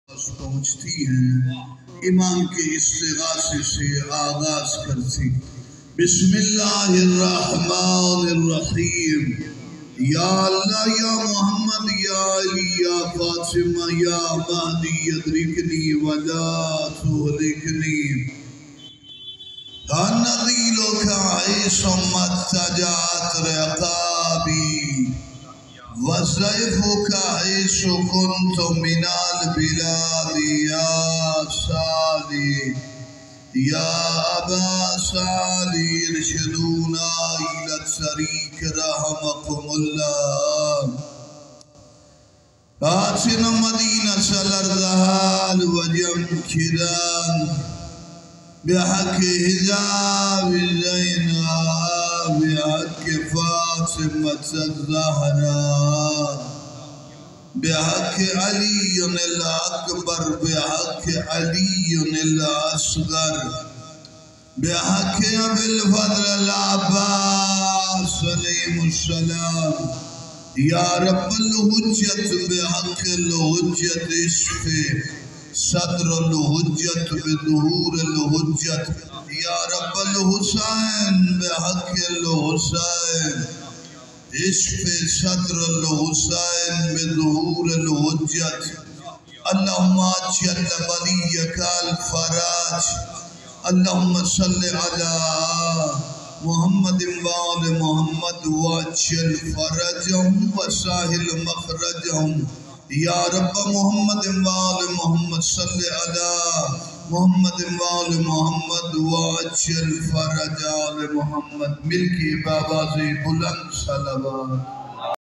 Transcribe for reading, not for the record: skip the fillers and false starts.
پہنچتی ہیں امام کے استغاثے سے آغاز کرتی بسم اللہ الرحمن الرحیم یا اللہ یا محمد یا علی یا فاطمہ یا مہدی ادرکنی ولا تہلکنی نذیلک عیش متجعت رقابی وَضَيْفُكَ عِيشُ كُنْتُ مِنَ الْبِلَادِ يَا سَالِي يَا أَبَا سَالِي ارشدونا إِلَى الطريق رحمكم الله آتنا مدينة الأرض الوجم كدان بحق حجاب زينب بحق فاطمة الزهراء بحق علي الأكبر بحق علي الأصغر بحق أبي الفضل العباس عليهم السلام يا رب الحجة بحق الحجة اشفي صدر الحجة بظهور الحجة يا رب الحسين بحق الحسين اشفي صدر الحسين بظهور الحجة اللهم اجعل وليك الفرج اللهم صل على محمد وآل محمد واجعل فرجهم وسهل مخرجهم یا رب محمد وآل محمد صلی علی محمد وآل محمد واجعل فرج آل محمد مل کے بابا سے بلند صلوات